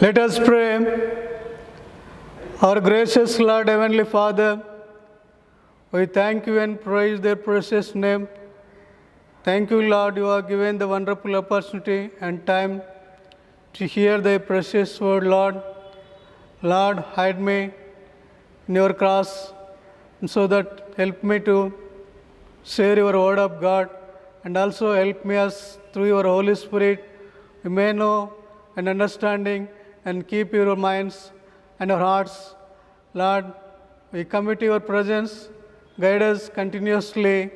Let us pray. Our gracious Lord, Heavenly Father, we thank you and praise their precious name. Thank you, Lord, you have given the wonderful opportunity and time to hear thy precious word, Lord. Lord, hide me in your cross so that help me to share your word of God, and also help me us through your Holy Spirit we may know and understanding and keep your minds and our hearts. Lord, we commit your presence, guide us continuously.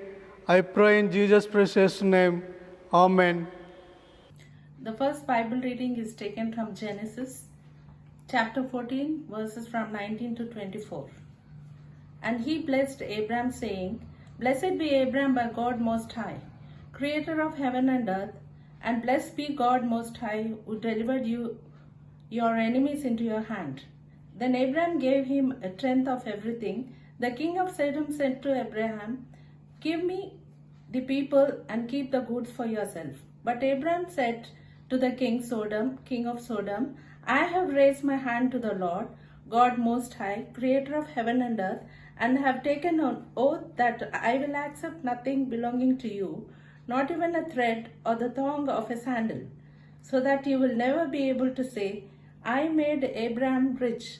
I pray in Jesus' precious name. Amen. The first Bible reading is taken from Genesis chapter 14, verses from 19 to 24. And he blessed Abram, saying, Blessed be Abram by God Most High, creator of heaven and earth, and blessed be God Most High, who delivered you your enemies into your hand. Then Abram gave him a tenth of everything. The king of Sodom said to Abraham, Give me the people and keep the goods for yourself. But Abram said to the king of Sodom, I have raised my hand to the Lord, God Most High, creator of heaven and earth, and have taken an oath that I will accept nothing belonging to you, not even a thread or the thong of a sandal, so that you will never be able to say, I made Abram rich.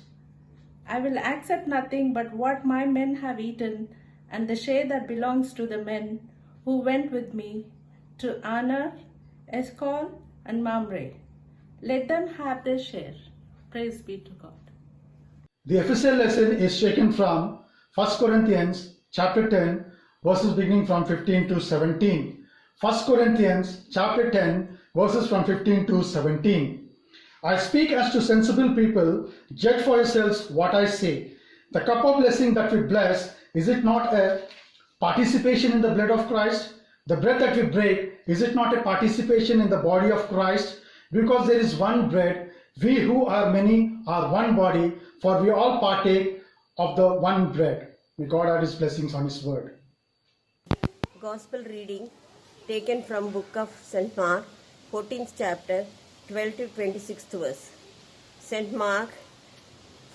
I will accept nothing but what my men have eaten, and the share that belongs to the men who went with me to Aner, Eshcol, and Mamre. Let them have their share. Praise be to God. The epistle lesson is taken from 1 Corinthians chapter 10, verses beginning from 15 to 17. 1 Corinthians chapter 10, verses from 15 to 17. I speak as to sensible people, judge for yourselves what I say. The cup of blessing that we bless, is it not a participation in the blood of Christ? The bread that we break, is it not a participation in the body of Christ? Because there is one bread, we who are many are one body, for we all partake of the one bread. May God add his blessings on his word. Gospel reading taken from book of St. Mark, 14th chapter, 12 to 26th verse. St. Mark,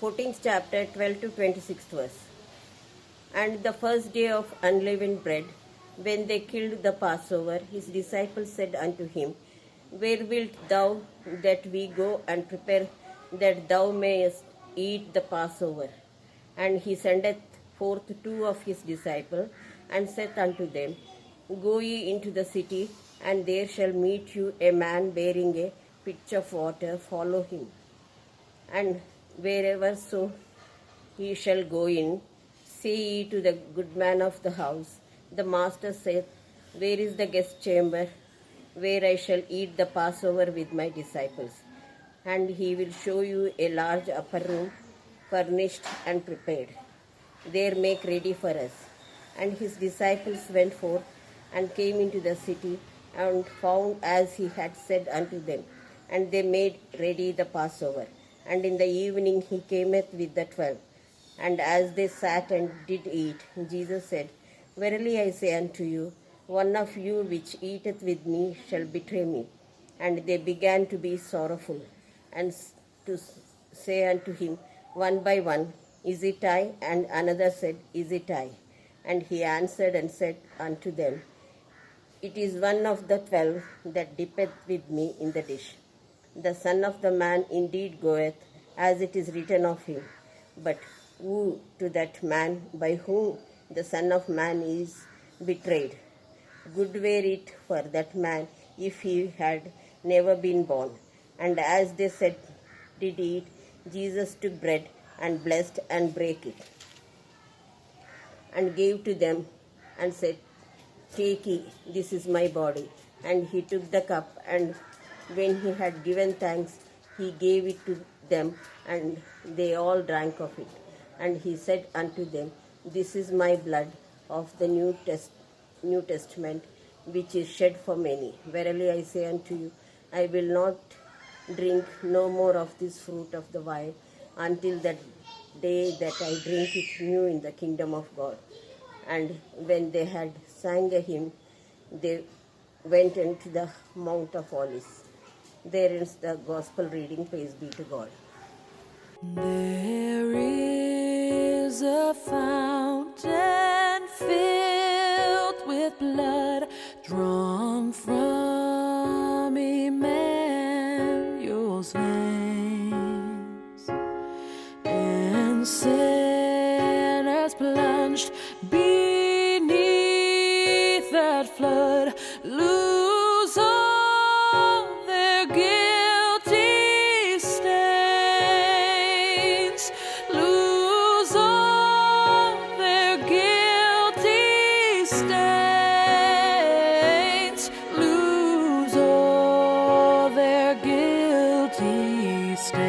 14th chapter, 12 to 26th verse. And the first day of unleavened bread, when they killed the Passover, his disciples said unto him, Where wilt thou that we go and prepare that thou mayest eat the Passover? And he sendeth forth two of his disciples, and saith unto them, Go ye into the city, and there shall meet you a man bearing a pitcher of water, follow him. And wherever so he shall go in, say ye to the good man of the house, The master saith, Where is the guest chamber, where I shall eat the Passover with my disciples? And he will show you a large upper room, furnished and prepared. There make ready for us. And his disciples went forth and came into the city, and found as he had said unto them. And they made ready the Passover. And in the evening he cameth with the 12. And as they sat and did eat, Jesus said, Verily I say unto you, one of you which eateth with me shall betray me. And they began to be sorrowful, and to say unto him one by one, Is it I? And another said, Is it I? And he answered and said unto them, It is one of the 12 that dippeth with me in the dish. The Son of the Man indeed goeth, as it is written of him. But woe to that man by whom the Son of Man is betrayed. Good were it for that man if he had never been born. And as they said, did eat, Jesus took bread and blessed and brake it, and gave to them, and said, Take ye, this is my body. And he took the cup, and when he had given thanks, he gave it to them, and they all drank of it. And he said unto them, This is my blood of the New Testament, which is shed for many. Verily I say unto you, I will not drink no more of this fruit of the vine until that day that I drink it new in the kingdom of God. And when they had sang a hymn, they went into the Mount of Olives. There ends the gospel reading. Praise be to God. There is a fountain filled with blood drawn from Emmanuel's veins, and sinners plunged beneath that flood lose all their guilty stains, lose all their guilty stains, lose all their guilty stains,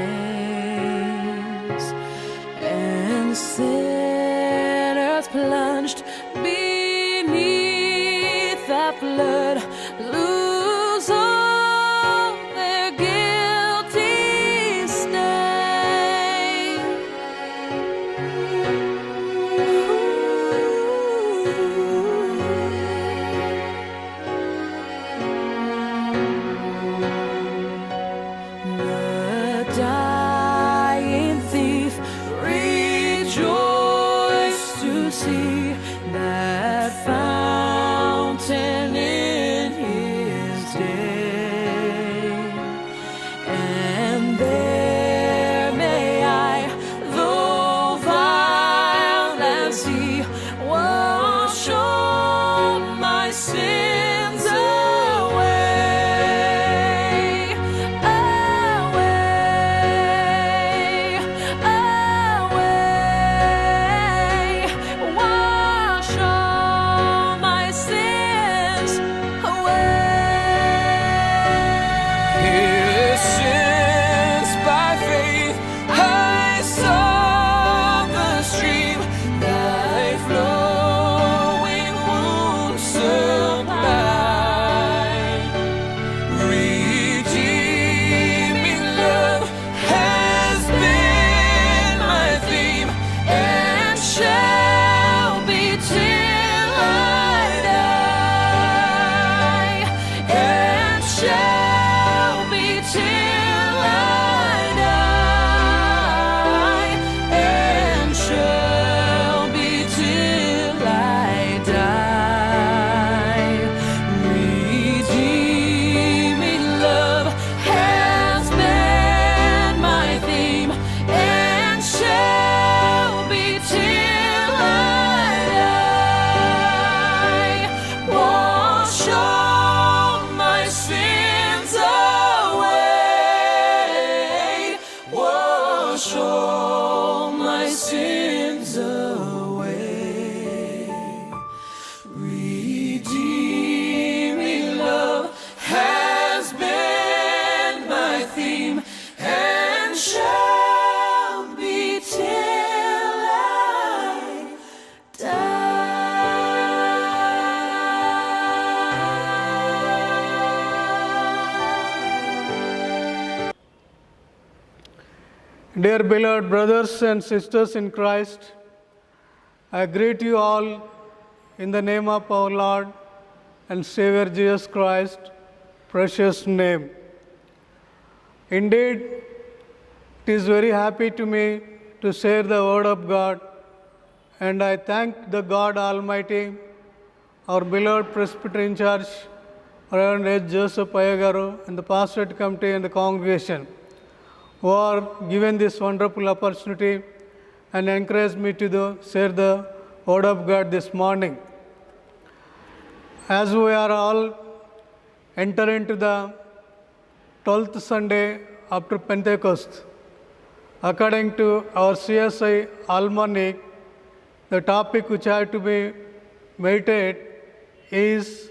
and sinners plunged beneath that flood lose all their guilty stain. The dying thief rejoiced to see that fountain in his day, and there may I, though vile as he, wash all my sins away, away, away, wash all my sins away. Since by faith I saw the stream, thy flowing wounds supply, redeeming love has been my theme, and shall be till I die, and shall be till I die, and shall be till I die. Redeeming love has been my theme, and shall be till I die. Wash all my sins away, wash all my sins away. Redeeming love has been my theme, and shall be till I die. Dear beloved brothers and sisters in Christ, I greet you all in the name of our Lord and Savior Jesus Christ, precious name. Indeed, it is very happy to me to share the word of God, and I thank the God Almighty, our beloved Presbyterian Church, Reverend H. Joseph Ayagaru, and the pastorate committee and the congregation, who are given this wonderful opportunity and encouraged me to share the word of God this morning. As we are all enter into the 12th Sunday after Pentecost, according to our CSI Almanac, the topic which I have to be meditated is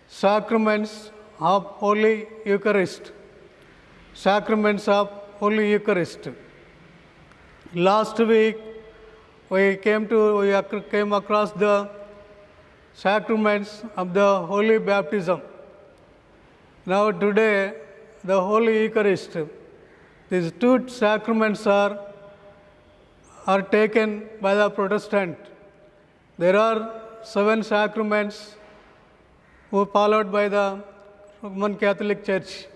Sacraments of Holy Eucharist. Sacraments of Holy Eucharist. Last week we came across the sacraments of the Holy Baptism. Now today the Holy Eucharist. These two sacraments are taken by the Protestant. There are 7 sacraments followed by the Roman Catholic Church.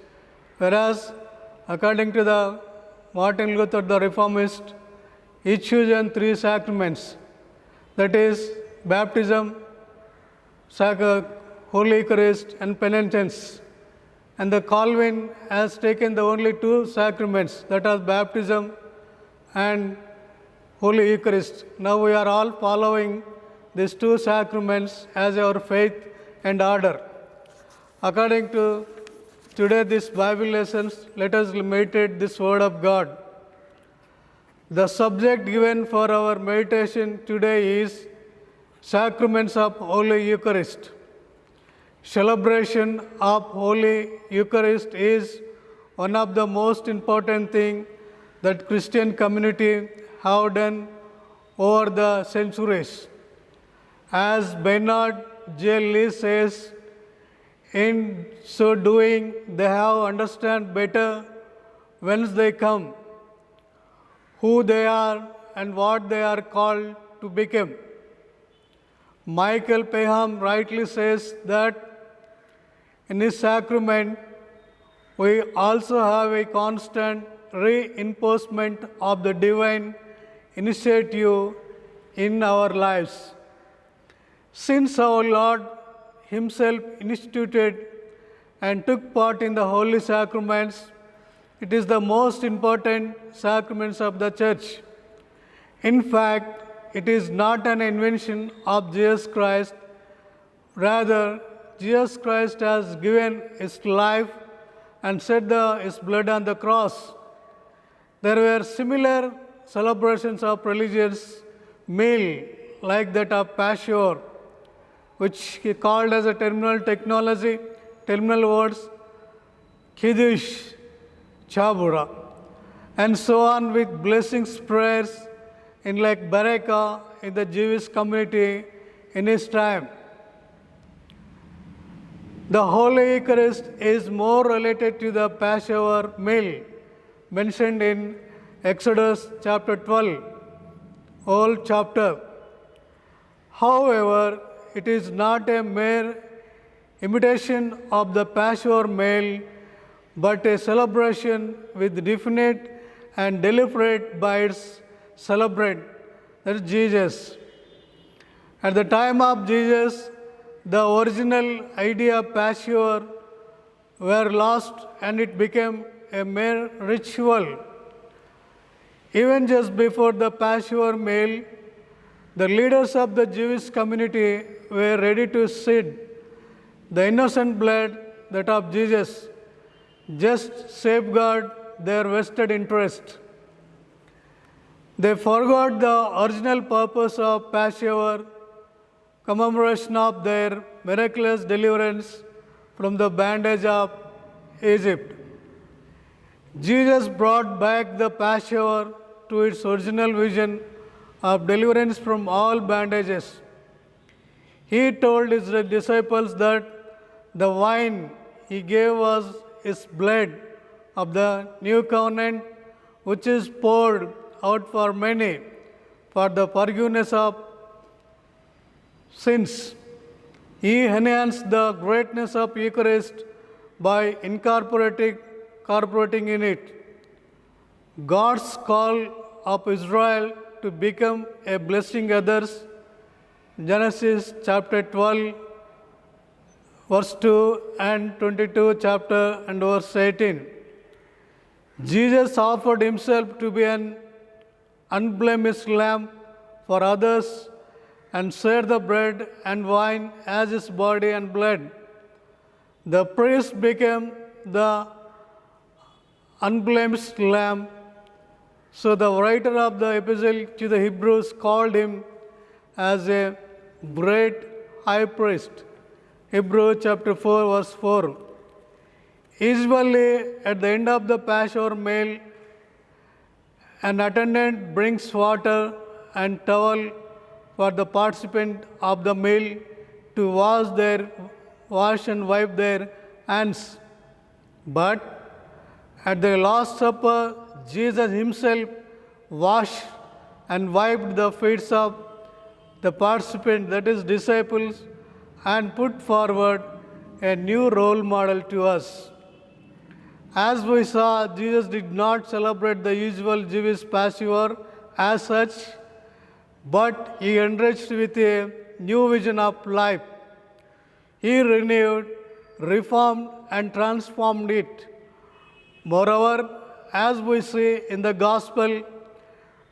Whereas, according to the Martin Luther, the reformist, each chosen three sacraments, that is, baptism, Holy Eucharist, and penitence. And the Calvin has taken the only two sacraments, that are baptism and Holy Eucharist. Now we are all following these two sacraments as our faith and order. According to today this Bible lessons, let us meditate this word of God. The subject given for our meditation today is Sacraments of Holy Eucharist. Celebration of Holy Eucharist is one of the most important things that Christian community have done over the centuries. As Bernard J. Lee says, in so doing, they have understand better whence they come, who they are, and what they are called to become. Michael Peham rightly says that in his sacrament, we also have a constant reinforcement of the divine initiative in our lives. Since our Lord Himself instituted and took part in the holy sacraments, it is the most important sacraments of the Church. In fact, it is not an invention of Jesus Christ. Rather, Jesus Christ has given His life and shed His blood on the cross. There were similar celebrations of religious meal like that of Passover, which he called as a terminal words, Kiddush, Chabura, and so on with blessings, prayers in like Baraka in the Jewish community in his time. The Holy Eucharist is more related to the Passover meal mentioned in Exodus chapter 12, whole chapter. However, it is not a mere imitation of the Passover meal, but a celebration with definite and deliberate by its celebrant, that is Jesus. At the time of Jesus, the original idea of Passover were lost and it became a mere ritual. Even just before the Passover meal, the leaders of the Jewish community were ready to shed the innocent blood that of Jesus, just safeguard their vested interest. They forgot the original purpose of Passover, commemoration of their miraculous deliverance from the bondage of Egypt. Jesus brought back the Passover to its original vision of deliverance from all bondages. He told his disciples that the wine he gave was his blood of the new covenant, which is poured out for many for the forgiveness of sins. He enhanced the greatness of Eucharist by incorporating in it God's call of Israel to become a blessing others. Genesis chapter 12, verse 2 and 22 chapter and verse 18. Jesus offered himself to be an unblemished lamb for others and shared the bread and wine as his body and blood. The priest became the unblemished lamb. So the writer of the epistle to the Hebrews called him as a great high priest. Hebrews chapter 4, verse 4. Usually, at the end of the Passover meal, an attendant brings water and towel for the participant of the meal to wash and wipe their hands. But at the Last Supper, Jesus himself washed and wiped the feet of the participant, that is, disciples, and put forward a new role model to us. As we saw, Jesus did not celebrate the usual Jewish Passover as such, but he enriched with a new vision of life. He renewed, reformed, and transformed it. Moreover, as we see in the Gospel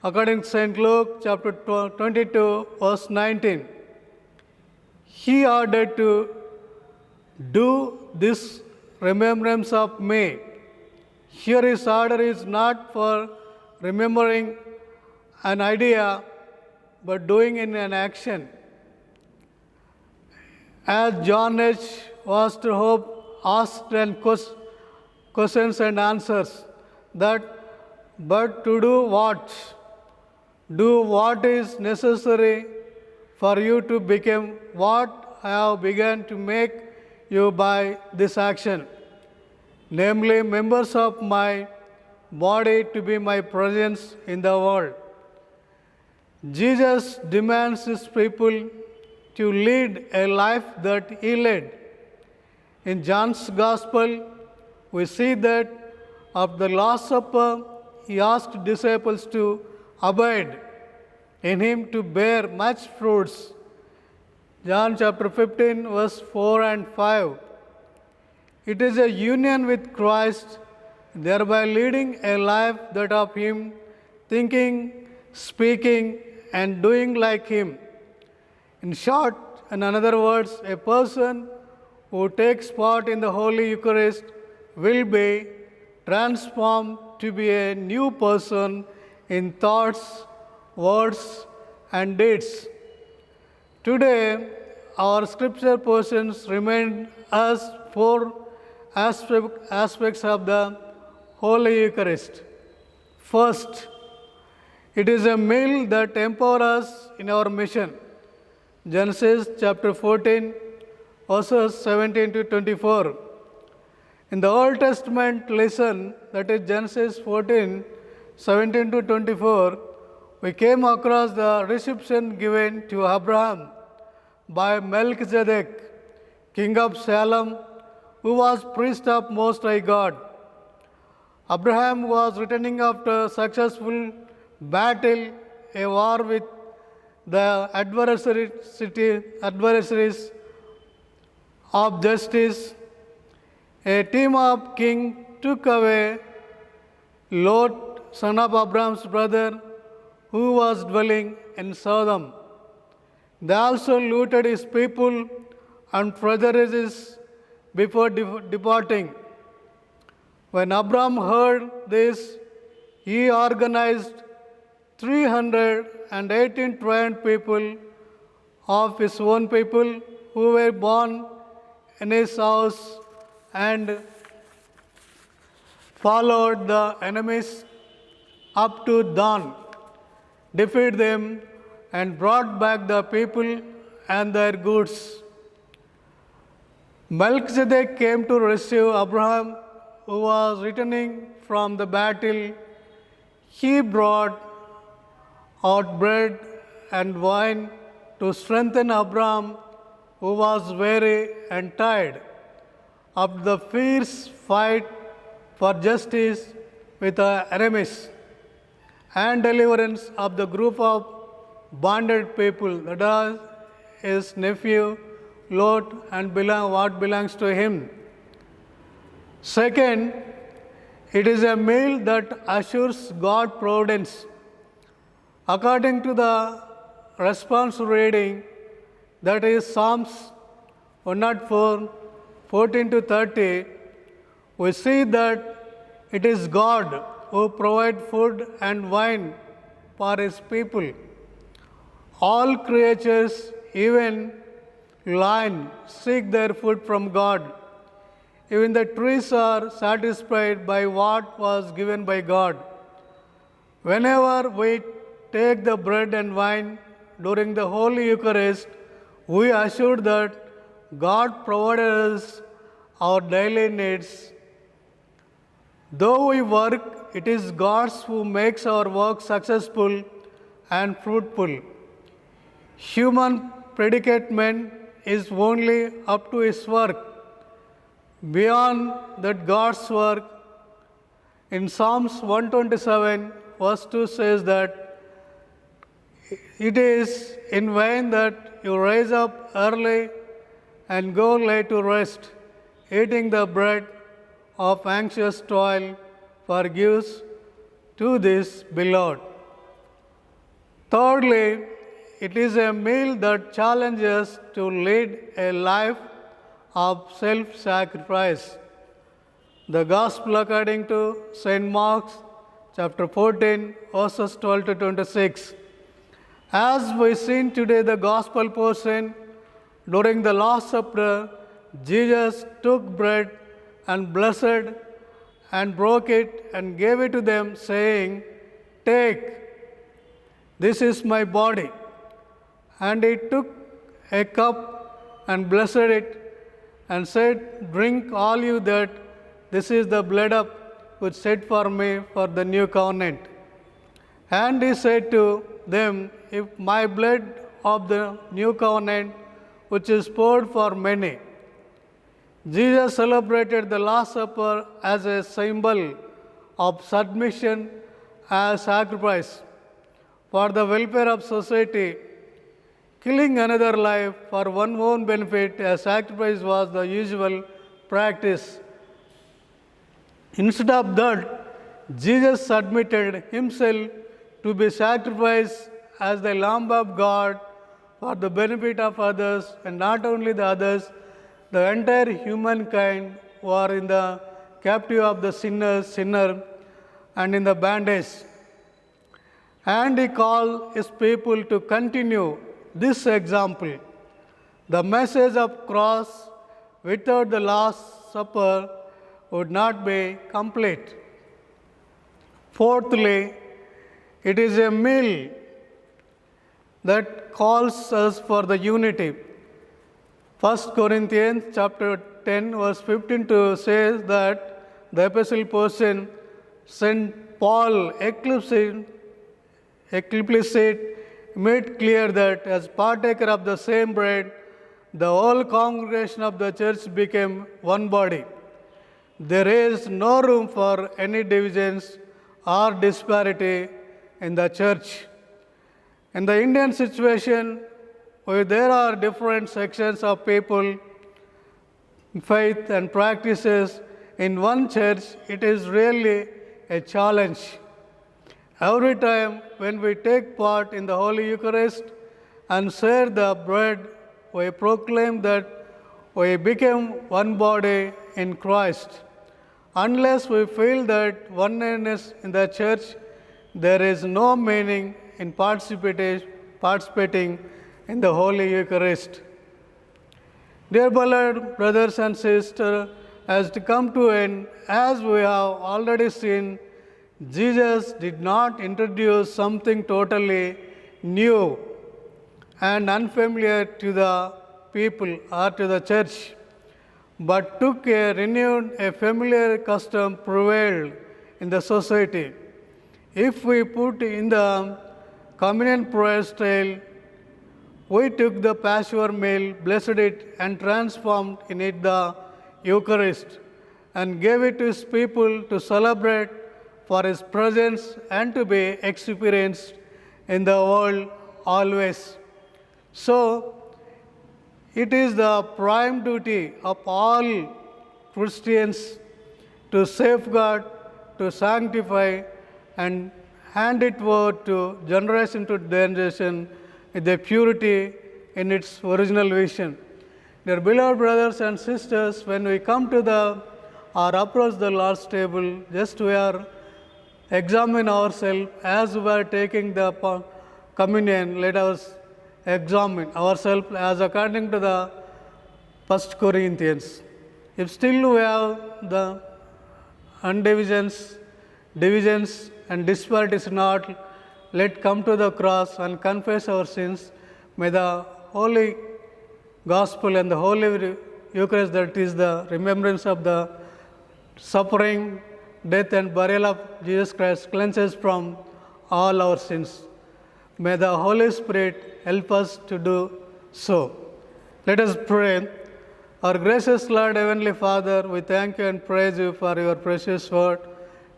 according to St. Luke chapter 22, verse 19, he ordered to do this remembrance of me. Here his order is not for remembering an idea, but doing in an action. As John H. Foster Hope asked and questions and answers, that but to do what? Do what is necessary for you to become what I have begun to make you by this action, namely members of my body to be my presence in the world. Jesus demands his people to lead a life that he led. In John's Gospel, we see that of the Last Supper, he asked disciples to abide in him to bear much fruits. John chapter 15, verse 4 and 5. It is a union with Christ, thereby leading a life that of him, thinking, speaking, and doing like him. In short, in other words, a person who takes part in the Holy Eucharist will be transformed to be a new person in thoughts, words, and deeds. Today, our scripture portions remind us four aspects of the Holy Eucharist. First, it is a meal that empowers us in our mission. Genesis chapter 14, verses 17 to 24. In the Old Testament lesson, that is Genesis 14, 17 to 24, we came across the reception given to Abraham by Melchizedek, king of Salem, who was priest of Most High God. Abraham was returning after successful battle, a war with the adversaries of justice. A team of kings took away Lot, son of Abraham's brother, who was dwelling in Sodom. They also looted his people and prejudices before departing. When Abraham heard this, he organized 318 trained people of his own people who were born in his house and followed the enemies up to dawn, defeated them, and brought back the people and their goods. Melchizedek came to rescue Abraham, who was returning from the battle. He brought out bread and wine to strengthen Abraham, who was weary and tired of the fierce fight for justice with the enemies and deliverance of the group of bonded people, that is his nephew Lot and what belongs to him. Second, it is a meal that assures God's providence. According to the response reading, that is Psalms 104, 14 to 30, we see that it is God who provides food and wine for his people. All creatures, even lions, seek their food from God. Even the trees are satisfied by what was given by God. Whenever we take the bread and wine during the Holy Eucharist, we assure that God provided us our daily needs. Though we work, it is God who makes our work successful and fruitful. Human predicament is only up to his work. Beyond that God's work, In Psalms 127, verse 2 says that it is in vain that you rise up early and go late to rest, eating the bread of anxious toil forgives to this beloved. Thirdly, it is a meal that challenges to lead a life of self-sacrifice. The Gospel according to St. Mark, chapter 14, verses 12 to 26. As we seen today the Gospel portion, during the Last Supper, Jesus took bread and blessed and broke it and gave it to them, saying, "Take, this is my body." And he took a cup and blessed it and said, "Drink all you that, this is the blood of which shed for me for the new covenant." And he said to them, "If my blood of the new covenant, which is poured for many." Jesus celebrated the Last Supper as a symbol of submission as sacrifice for the welfare of society. Killing another life for one's own benefit as sacrifice was the usual practice. Instead of that, Jesus submitted himself to be sacrificed as the Lamb of God for the benefit of others, and not only the others, the entire humankind who are in the captive of the sinner and in the bondage. And he called his people to continue this example. The message of cross without the Last Supper would not be complete. Fourthly, it is a meal that calls us for the unity. 1 Corinthians chapter 10 verse 15 to says that the epistle portion, St. Paul explicit made clear that as partaker of the same bread, the whole congregation of the church became one body. There is no room for any divisions or disparity in the church. In the Indian situation, where there are different sections of people, faith and practices in one church, it is really a challenge. Every time when we take part in the Holy Eucharist and share the bread, we proclaim that we became one body in Christ. Unless we feel that oneness in the church, there is no meaning in participating in the Holy Eucharist. Dear beloved brothers and sisters, as to come to end, as we have already seen, Jesus did not introduce something totally new and unfamiliar to the people or to the church, but took a familiar custom prevailed in the society. If we put in the communion prayer style, we took the Passover meal, blessed it, and transformed in it the Eucharist, and gave it to his people to celebrate for his presence and to be experienced in the world always. So, it is the prime duty of all Christians to safeguard, to sanctify, and hand it over to generation to generation with the purity in its original vision. Dear beloved brothers and sisters, when we come to or approach the Lord's table, just we are examine ourselves as we are taking the communion. Let us examine ourselves as according to the 1 Corinthians. If still we have the divisions and disparities not, let come to the cross and confess our sins. May the Holy Gospel and the Holy Eucharist, that is the remembrance of the suffering, death and burial of Jesus Christ, cleanse us from all our sins. May the Holy Spirit help us to do so. Let us pray. Our gracious Lord, Heavenly Father, we thank you and praise you for your precious word.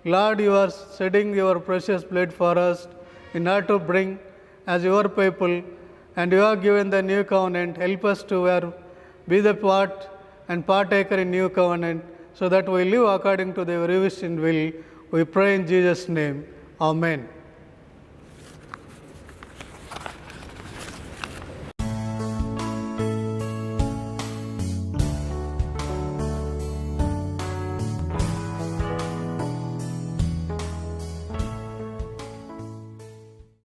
Lord, you are shedding your precious blood for us in order to bring as your people, and you have given the new covenant. Help us to be the part and partaker in new covenant, so that we live according to the very wish and will. We pray in Jesus' name. Amen.